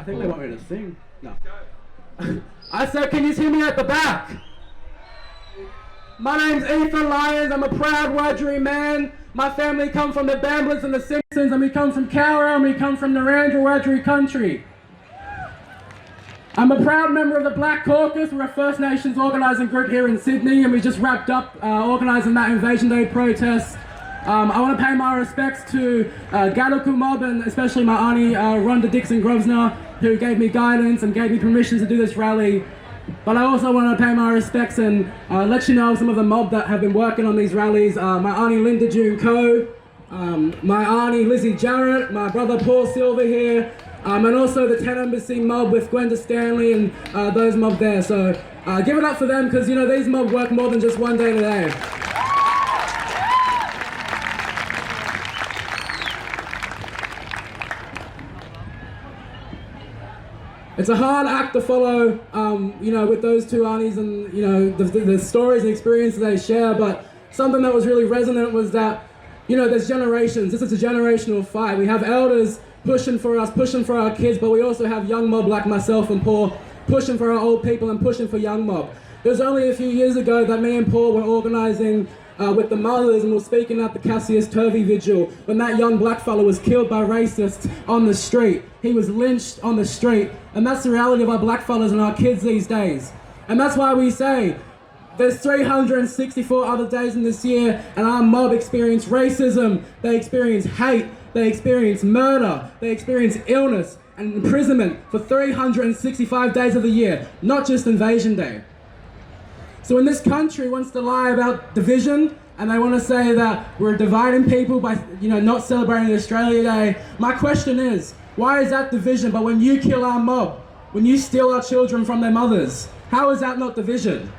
I think they want me to sing. No. I said, can you hear me at the back? My name's Lyons. I'm a proud Wiradjuri man. My family come from the Bamblers and the Simpsons, and we come from Cowra, and we come from Narrandera Wiradjuri country. I'm a proud member of the Black Caucus. We're a First Nations organising group here in Sydney, and we just wrapped up organising that Invasion Day protest. I want to pay my respects to Gadaku Mob, and especially my auntie Rhonda Dixon-Grosvenor, who gave me guidance and gave me permission to do this rally. But I also want to pay my respects and let you know some of the mob that have been working on these rallies. My auntie Linda June Coe, my auntie Lizzie Jarrett, my brother Paul Silver here, and also the 10 Embassy mob with Gwenda Stanley and those mob there. So give it up for them, because you know these mob work more than just one day today. It's a hard act to follow, you know, with those two aunties and, you know, the stories and experiences they share, but something that was really resonant was that, you know, there's generations. This is a generational fight. We have elders pushing for us, pushing for our kids, but we also have young mob like myself and Paul pushing for our old people and pushing for young mob. It was only a few years ago that me and Paul were organising with the mothers and were speaking at the Cassius Turvey vigil when that young black fella was killed by racists on the street. He was lynched on the street, and that's the reality of our black fellas and our kids these days. And that's why we say there's 364 other days in this year, and our mob experience racism, they experience hate, they experience murder, they experience illness and imprisonment for 365 days of the year, not just Invasion Day. So when this country wants to lie about division, and they want to say that we're dividing people by, you know, not celebrating Australia Day, my question is, why is that division? But when you kill our mob, when you steal our children from their mothers, how is that not division?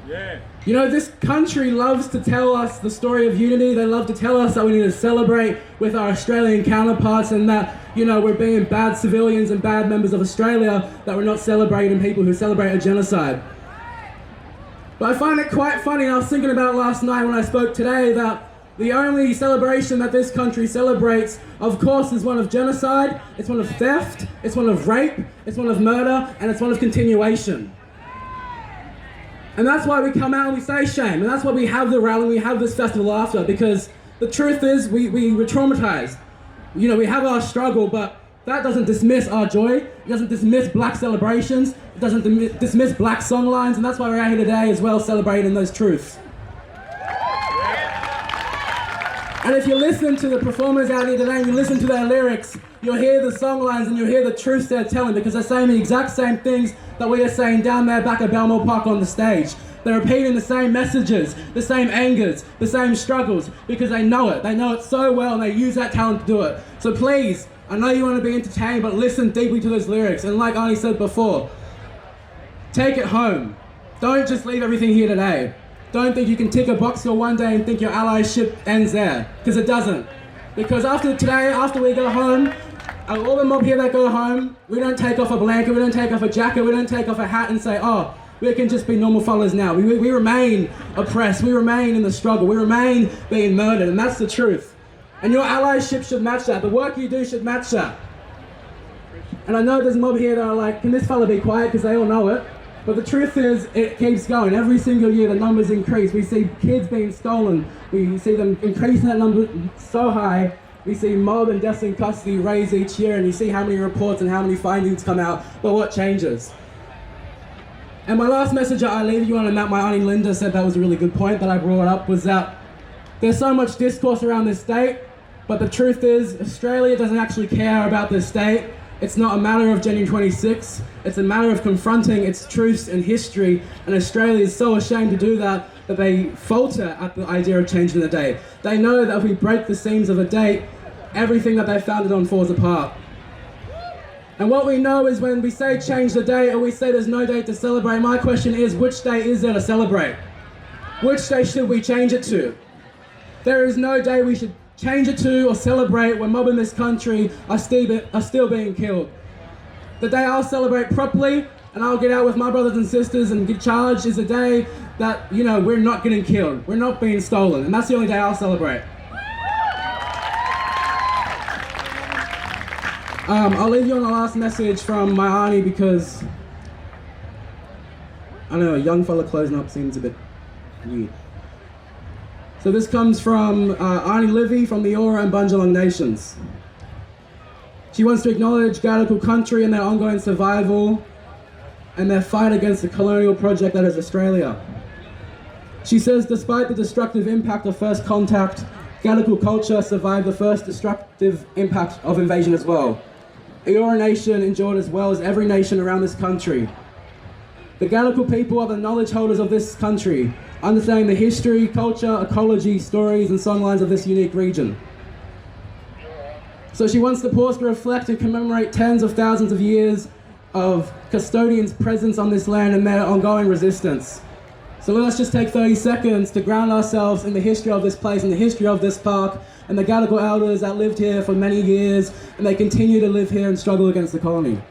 Yeah. You know, this country loves to tell us the story of unity. They love to tell us that we need to celebrate with our Australian counterparts, and that, you know, we're being bad civilians and bad members of Australia, that we're not celebrating people who celebrate a genocide. But I find it quite funny, and I was thinking about it last night when I spoke today, that the only celebration that this country celebrates, of course, is one of genocide, it's one of theft, it's one of rape, it's one of murder, and it's one of continuation. And that's why we come out and we say shame, and that's why we have the rally, we have this festival after, because the truth is we were traumatized. You know, we have our struggle, but that doesn't dismiss our joy, it doesn't dismiss black celebrations, it doesn't dismiss black songlines, and that's why we're out here today as well, celebrating those truths. And if you listen to the performers out here today and you listen to their lyrics, you'll hear the songlines and you'll hear the truths they're telling, because they're saying the exact same things that we are saying down there back at Belmore Park on the stage. They're repeating the same messages, the same angers, the same struggles, because they know it. They know it so well, and they use that talent to do it. So please, I know you want to be entertained, but listen deeply to those lyrics. And like Arnie said before, take it home. Don't just leave everything here today. Don't think you can tick a box for one day and think your allyship ends there, because it doesn't. Because after today, after we go home, all the mob here that go home, we don't take off a blanket, we don't take off a jacket, we don't take off a hat and say, oh, we can just be normal fellas now. We remain oppressed, we remain in the struggle, we remain being murdered, and that's the truth. And your allyship should match that, the work you do should match that. And I know there's a mob here that are like, can this fella be quiet, because they all know it. But the truth is, it keeps going. Every single year the numbers increase. We see kids being stolen. We see them increasing that number so high. We see mob and deaths in custody raise each year, and you see how many reports and how many findings come out. But what changes? And my last message I leave you on, and that my auntie Linda said that was a really good point that I brought up, was that there's so much discourse around this state, but the truth is, Australia doesn't actually care about this state. It's not a matter of January 26, it's a matter of confronting its truths and history, and Australia is so ashamed to do that that they falter at the idea of changing the date. They know that if we break the seams of a date, everything that they founded on falls apart. And what we know is when we say change the date, or we say there's no date to celebrate, my question is, which day is there to celebrate? Which day should we change it to? There is no day we should change it to or celebrate when mob in this country are still being killed. The day I'll celebrate properly and I'll get out with my brothers and sisters and get charged is a day that, you know, we're not getting killed, we're not being stolen, and that's the only day I'll celebrate. I'll leave you on the last message from my auntie because, I don't know, a young fella closing up seems a bit weird. So this comes from Auntie Livy from the Eora and Bundjalung Nations. She wants to acknowledge Gadigal country and their ongoing survival and their fight against the colonial project that is Australia. She says, despite the destructive impact of first contact, Gadigal culture survived the first destructive impact of invasion as well. Eora Nation endured as well as every nation around this country. The Gadigal people are the knowledge holders of this country, understanding the history, culture, ecology, stories and songlines of this unique region. So she wants to pause to reflect and commemorate tens of thousands of years of custodians' presence on this land and their ongoing resistance. So let's just take 30 seconds to ground ourselves in the history of this place and the history of this park and the Gadigal elders that lived here for many years and they continue to live here and struggle against the colony.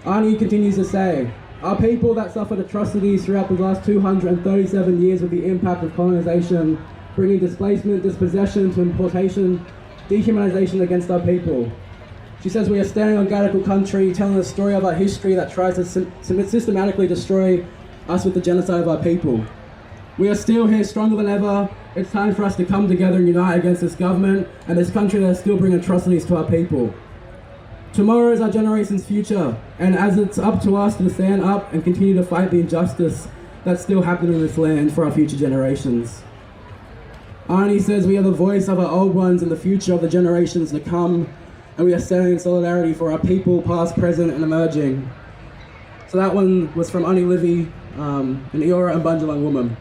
Arnie continues to say, our people that suffered atrocities throughout the last 237 years with the impact of colonization, bringing displacement, dispossession to importation, dehumanization against our people. She says we are standing on Gadigal country, telling the story of our history that tries to systematically destroy us with the genocide of our people. We are still here stronger than ever. It's time for us to come together and unite against this government and this country that is still bringing atrocities to our people. Tomorrow is our generation's future, and as it's up to us to stand up and continue to fight the injustice that's still happening in this land for our future generations. Arnie says we are the voice of our old ones and the future of the generations to come, and we are standing in solidarity for our people, past, present, and emerging. So that one was from Arnie Livy, an Eora and Bundjalung woman.